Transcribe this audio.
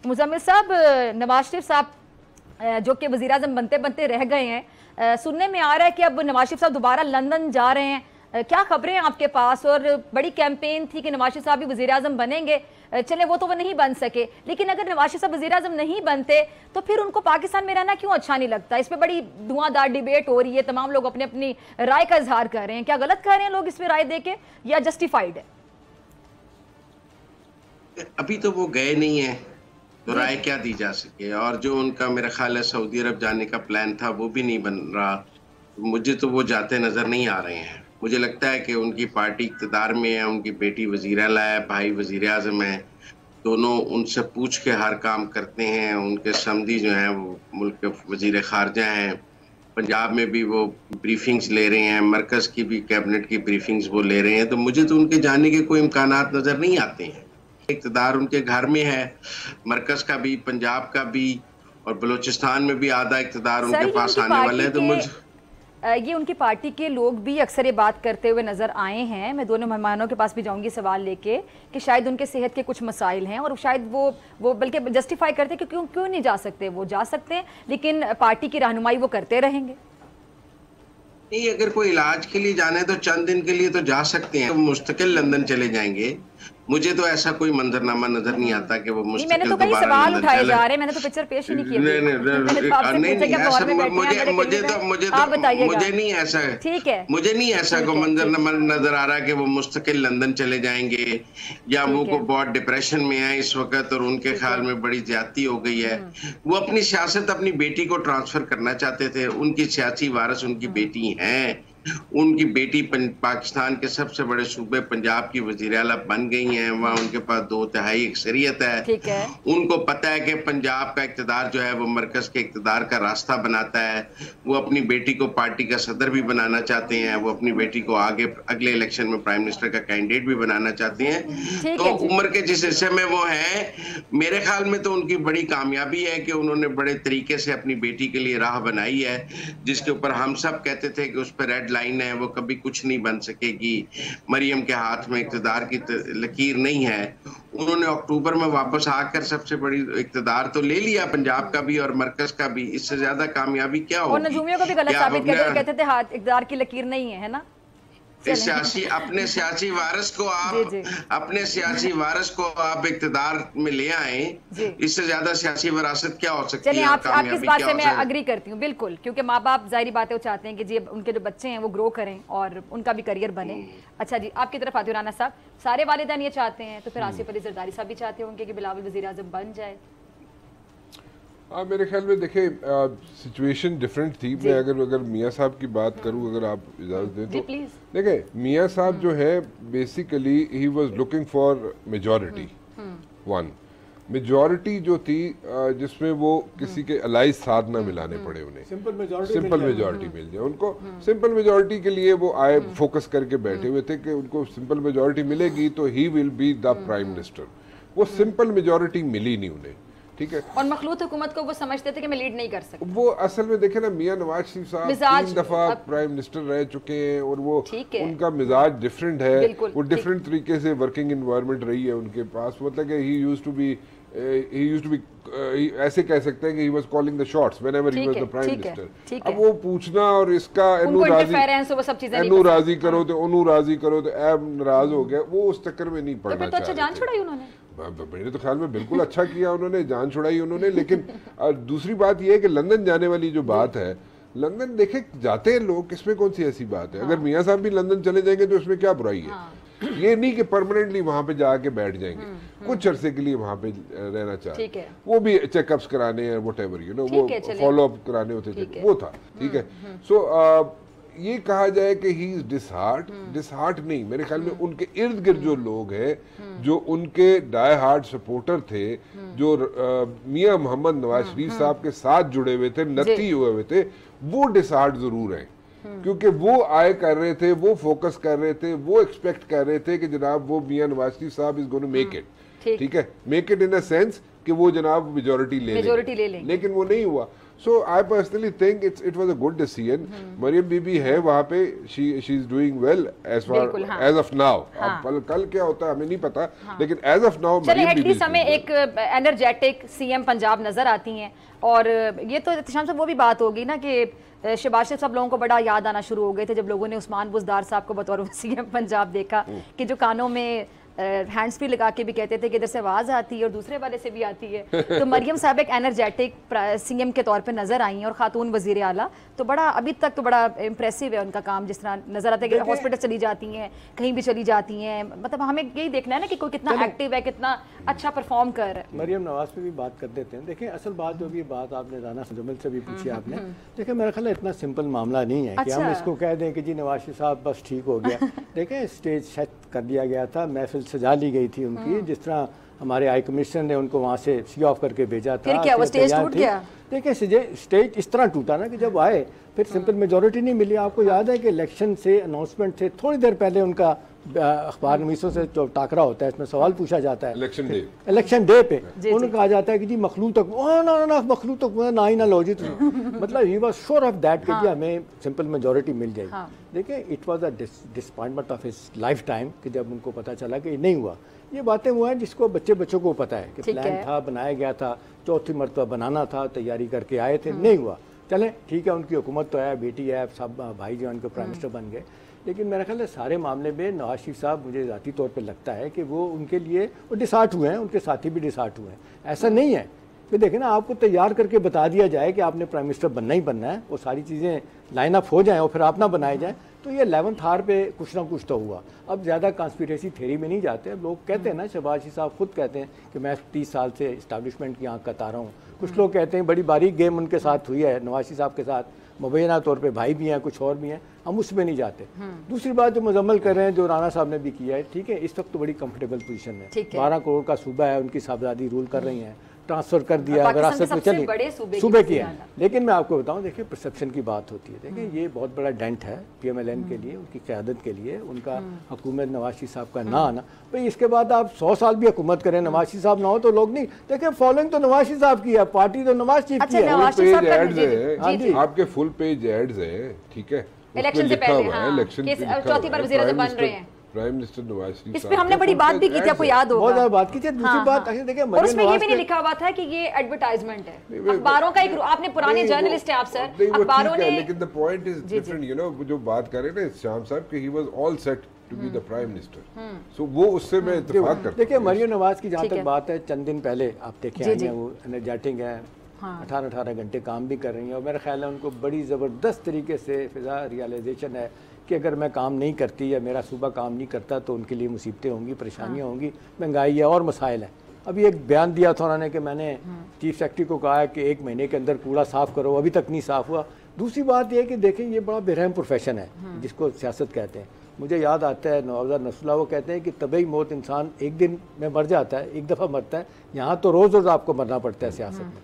मुज़म्मिल साहब, नवाज शरीफ साहब जो कि वज़ीर-ए-आज़म बनते बनते रह गए हैं, सुनने में आ रहा है कि अब नवाज शरीफ साहब दोबारा लंदन जा रहे हैं। क्या खबरें हैं आपके पास? और बड़ी कैंपेन थी कि नवाज शरीफ साहब भी वज़ीर-ए-आज़म बनेंगे, चले वो तो वो नहीं बन सके, लेकिन अगर नवाज शरीफ साहब वज़ीर-ए-आज़म नहीं बनते तो फिर उनको पाकिस्तान में रहना क्यों अच्छा नहीं लगता? इस पर बड़ी धुआंधार डिबेट हो रही है, तमाम लोग अपनी अपनी राय का इजहार कर रहे हैं। क्या गलत कर रहे हैं लोग इसमें राय दे के, या जस्टिफाइड है? अभी तो वो गए नहीं है तो राय क्या दी जा सके, और जो उनका मेरा ख्याल है सऊदी अरब जाने का प्लान था वो भी नहीं बन रहा। मुझे तो वो जाते नजर नहीं आ रहे हैं। मुझे लगता है कि उनकी पार्टी इक़्तिदार में है, उनकी बेटी वज़ीर आला है, भाई वज़ीर आज़म है, दोनों उनसे पूछ के हर काम करते हैं। उनके समधी जो हैं वो मुल्क के वज़ीर ख़ारजा हैं, पंजाब में भी वो ब्रीफिंग्स ले रहे हैं, मरकज़ की भी कैबिनेट की ब्रीफिंग्स वो ले रहे हैं। तो मुझे तो उनके जाने के कोई इम्कानात नज़र नहीं आते हैं। इक़्तिदार उनके घर में है, मरकज़ का भी, पंजाब का भी, और बलूचिस्तान में भी आधा इक़्तिदार उनके पास आने वाले हैं। तो मुझे ये उनकी पार्टी के लोग भी अक्सर ये बात करते हुए नज़र आए हैं। मैं दोनों मेहमानों के पास भी जाऊंगी सवाल लेके कि शायद उनके सेहत के कुछ मसाइल हैं, और शायद वो बल्कि जस्टिफाई करते कि क्यों नहीं जा सकते। वो जा सकते हैं, लेकिन पार्टी की रहनुमाई वो करते रहेंगे। नहीं, अगर कोई इलाज के लिए जाना है तो चंद दिन के लिए तो जा सकते हैं, मुस्तकिल लंदन चले जाएंगे। मुझे तो ऐसा कोई मंजरनामा नजर नहीं आता कि वो मुस्तकिल मैंने तो कई सवाल उठाए जा रहे हैं, मैंने तो पिक्चर पेश ही नहीं किया। नहीं ऐसा ठीक है, मुझे नहीं ऐसा कोई मंजरनामा नजर आ रहा कि वो मुस्तकिल लंदन चले जाएंगे, या वो को बहुत डिप्रेशन में है इस वक्त और उनके ख्याल में बड़ी ज्यादती हो गई है। वो अपनी सियासत अपनी बेटी को ट्रांसफर करना चाहते थे। उनकी सियासी वारिस उनकी बेटी हैं। उनकी बेटी पाकिस्तान के सबसे बड़े सूबे पंजाब की वज़ीर आला बन गई हैं। वहाँ उनके पास 2/3 अक्सरियत है। ठीक है। उनको पता है कि पंजाब का इक़्तिदार जो है वो मरकज के इक़्तिदार का रास्ता बनाता है। वो अपनी बेटी को पार्टी का सदर भी बनाना चाहते हैं। वो अपनी बेटी को आगे अगले इलेक्शन में प्राइम मिनिस्टर का कैंडिडेट भी बनाना चाहते हैं। तो उम्र के जिस हिस्से में वो हैं, मेरे ख्याल में तो उनकी बड़ी कामयाबी है कि उन्होंने बड़े तरीके से अपनी बेटी के लिए राह बनाई है, जिसके ऊपर हम सब कहते थे कि उस पर रेड लाइन है, वो कभी कुछ नहीं बन सकेगी। मरियम के हाथ में इक़्तिदार की लकीर नहीं है। उन्होंने अक्टूबर में वापस आकर सबसे बड़ी इक़्तिदार तो ले लिया, पंजाब का भी और मरकज का भी। इससे ज्यादा कामयाबी क्या हो? और नजूमियों को भी गलत साबित करते कहते थे हाथ इक़्तिदार की लकीर नहीं है ना। अपने सियासी वारिस को आप इक़्तिदार में ले आए, इससे ज्यादा सियासी विरासत क्या हो सकती है? चलिए, आपकी इस बात से मैं अग्री करती हूँ बिल्कुल, क्योंकि माँ बाप जाहिर बात है वो चाहते हैं कि जी उनके जो बच्चे हैं वो ग्रो करें और उनका भी करियर बने। अच्छा जी, आपकी तरफ आती हूँ राना साहब। सारे वालिदैन ये चाहते हैं, तो फिर आसिफ अली जरदारी साहब भी चाहते होंगे कि बिलावल वज़ीर आज़म बन जाए। मेरे ख्याल में देखे सिचुएशन डिफरेंट थी। मैं अगर मियाँ साहब की बात करूं, अगर आप इजाज़त दें तो देखें, मियाँ साहब जो है basically he was looking for majority. One majority जो थी जिसमें वो किसी के अलाइज साथ ना मिलाने पड़े, उन्हें सिंपल मेजॉरिटी मिल जाए उनको। सिंपल मेजॉरिटी के लिए वो आए, फोकस करके बैठे हुए थे कि उनको सिंपल मेजॉरिटी मिलेगी तो he will be the prime minister. वो सिंपल मेजॉरिटी मिली नहीं उन्हें, ठीक है। और मखलूत हुकूमत को वो समझते थे कि मैं लीड नहीं कर सकता। वो असल में देखे ना, मियां नवाज शरीफ साहब 3 दफा प्राइम मिनिस्टर रह चुके हैं और वो उनका मिजाज डिफरेंट है। वो डिफरेंट तरीके से वर्किंग एनवायरनमेंट रही है उनके पास। मतलब कि ही यूज्ड टू बी ऐसे कह सकते हैं कि he was calling the shots whenever he was the prime minister. अब वो पूछना और इसका एनु राजी करो तो ओनू राजी करो तो ऐब नाराज हो गया, वो उस चक्कर में नहीं पड़ना चाहिए। तो अच्छा जान छुड़ाई उन्होंने, मेरे तो ख्याल में बिल्कुल अच्छा किया उन्होंने, जान छुड़ाई उन्होंने। लेकिन दूसरी बात यह है कि लंदन जाने वाली जो बात है, लंदन देखे जाते हैं लोग, इसमें कौन सी ऐसी बात है? अगर मियाँ साहब भी लंदन चले जाएंगे तो इसमें क्या बुराई है? ये नहीं कि परमानेंटली वहां पे जाके बैठ जाएंगे, कुछ अरसे के लिए वहां पे रहना चाहते हैं। वो भी चेकअप्स कराने हैं, व्हाटएवर यू नो, वो फॉलो अप कराने होते थे, वो था, ठीक है। सो ये कहा जाए कि ही इज डिसहार्ट नहीं, मेरे ख्याल में उनके इर्द गिर्द जो लोग हैं, जो उनके डाई हार्ट सपोर्टर थे, जो मियां मोहम्मद नवाज शरीफ साहब के साथ जुड़े हुए थे, नत्थी हुए हुए थे, वो डिसहार्ट जरूर हैं। क्योंकि वो आए कर रहे थे, वो फोकस कर रहे थे, वो एक्सपेक्ट कर रहे थे कि जनाब वो मियां नवाज शरीफ साहब is going to make it, ठीक है, make it in a sense कि वो जनाब मेजॉरिटी ले लें, लेकिन वो नहीं हुआ। So I personally think it was a good decision. Maryam Bibi है वहाँ पे, she is doing well as far as of now. अब कल क्या होता है हमें नहीं पता, लेकिन एज ऑफ नाउ चलिए एटलीस्ट हमें एक एनर्जेटिक सीएम पंजाब नजर आती हैं। और ये तो इत्तेशाम साहब वो भी बात होगी ना कि शहबाज शरीफ सब लोगों को बड़ा याद आना शुरू हो गए थे जब लोगों ने उस्मान बुज़दार साहब को बतौर सीएम पंजाब देखा कि जो कानों में हैंड्स फ्री लगा के भी कहते थे कि इधर से आवाज़ आती है और दूसरे वाले से भी आती है। तो मरियम साहब एक एनर्जेटिक सीएम के तौर पे नज़र आई हैं और खातून वज़ीर आला, तो बड़ा अभी तक तो बड़ा इम्प्रेसिव है उनका काम। जिस तरह नज़र आता है कि हॉस्पिटल चली जाती हैं, कहीं भी चली जाती हैं, मतलब हमें यही देखना है ना कि कोई कितना एक्टिव है, कितना अच्छा परफॉर्म कर रहा है। मरियम नवाज पे भी बात कर देते हैं। देखिए असल बात जो भी बात आपने राना जमील से भी पूछी आपने, देखिए मेरा ख्याल इतना सिंपल मामला नहीं है कि हम इसको कह दें कि जी नवाज शरीफ साहब बस ठीक हो गया। देखें स्टेज सेट कर दिया गया था, महफिल सजा ली गई थी उनकी, जिस तरह हमारे हाई कमिश्नर ने उनको वहाँ से सी ऑफ करके भेजा था। फिर क्या वो स्टेज टूट गया? देखिए स्टेज इस तरह टूटा ना कि जब आए फिर सिंपल मेजोरिटी नहीं मिली। आपको याद है कि इलेक्शन से अनाउंसमेंट से थोड़ी देर पहले उनका अखबार नवीसों से जो टाकरा होता है, इसमें सवाल पूछा जाता है इलेक्शन डे पे, उन्होंने कहा जाता है कि जी मखलूक तक ना मखलूक तक ना ही ना लो जी मतलब he was sure of that कि जी हमें सिंपल मेजोरिटी मिल जाएगी। देखिए it was a disappointment of his life time कि जब उनको पता चला कि नहीं हुआ। ये बातें हुआ हैं जिसको बच्चों को पता है कि प्लान था, बनाया गया था, चौथी मरतबा बनाना था, तैयारी करके आए थे, नहीं हुआ। चले ठीक है, उनकी हुकूमत तो है, बेटी है, सब भाई जो उनके प्राइम मिनिस्टर बन गए। लेकिन मेरा ख्याल है सारे मामले में नवाज शरीफ साहब, मुझे ज़ाती तौर पे लगता है कि वो उनके लिए वो डिसार्ट हुए हैं, उनके साथी भी डिसार्ट हुए हैं। ऐसा नहीं है कि देखें ना आपको तैयार करके बता दिया जाए कि आपने प्राइम मिनिस्टर बनना ही बनना है, वो सारी चीज़ें लाइन अप हो जाएँ और फिर आप ना बनाए जाएँ, तो ये 11th आवर पे कुछ ना कुछ तो हुआ। अब ज़्यादा कॉन्स्पिरेसी थ्योरी में नहीं जाते। अब लोग कहते हैं ना, शहबाज शरीफ साहब खुद कहते हैं कि मैं 30 साल से इस्टेब्लिशमेंट की आँख कता रहा हूँ। कुछ लोग कहते हैं बड़ी बारीक गेम उनके साथ हुई है, नवाज शरीफ साहब के साथ, मुबैना तौर पे भाई भी हैं, कुछ और भी हैं, हम उसमें नहीं जाते। दूसरी बात जो मुजम्मल कर रहे हैं, जो राना साहब ने भी किया है, ठीक है, इस वक्त तो बड़ी कंफर्टेबल पोजीशन है, 12 करोड़ का सूबा है, उनकी साहबजादी रूल कर रही हैं, ट्रांसफर कर दिया, विरासत में चली सूबे की है। लेकिन मैं आपको बताऊं, देखिए परसेप्शन की बात होती है। देखिए ये बहुत बड़ा डेंट है PMLN के लिए, उनकी क़यादत के लिए, उनका हुकूमत नवाज शरीफ साहब का ना आना। भाई इसके बाद आप 100 साल भी हुकूमत करें, नवाज शरीफ साहब ना हो तो लोग नहीं देखिए। फॉलोइंग तो नवाज शरीफ साहब की है, पार्टी तो नवाज शरीफ की है। आपके फुल पेज एड्स है, ठीक है, इलेक्शन से पहले चौथी बार वज़ीर आज़म बन रहे हैं प्राइम मिनिस्टर नवाज शरीफ। इस पे हमने बड़ी बात भी की थी, आपको याद होगा, बहुत ज्यादा बात की थी। दूसरी बात देखिए, और उसमें ये भी नहीं लिखा हुआ था कि ये एडवर्टाइजमेंट है, अखबारों का एक, आपने पुराने जर्नलिस्ट हैं आप सर, अखबारों ने, लेकिन the point is different, you know, जो बात कर रहे हैं ना शाम साहब कि he was all set to be the prime minister, so वो उससे मैं इत्तेफाक करता हूं। देखिए मरियम नवाज की जहां तक बात है, चंद दिन पहले आप देखें आए हैं, वो एनर्जेटिक है, 18 घंटे काम भी कर रही हैं, और मेरा ख्याल है उनको बड़ी ज़बरदस्त तरीके से फिजा रियलाइजेशन है कि अगर मैं काम नहीं करती या मेरा सूबा काम नहीं करता तो उनके लिए मुसीबतें होंगी, परेशानियां होंगी, महंगाई है और मसाइल हैं। अभी एक बयान दिया था उन्होंने कि मैंने चीफ सेक्रेटरी को कहा है कि 1 महीने के अंदर कूड़ा साफ़ करो, अभी तक नहीं साफ़ हुआ। दूसरी बात यह कि देखें ये बड़ा बेरहम प्रोफेशन है जिसको सियासत कहते हैं। मुझे याद आता है नवाब नसरुल्लाह, वो कहते हैं कि तबई मौत इंसान एक दिन में मर जाता है, एक दफ़ा मरता है, यहाँ तो रोज़ रोज़ आपको मरना पड़ता है सियासत में।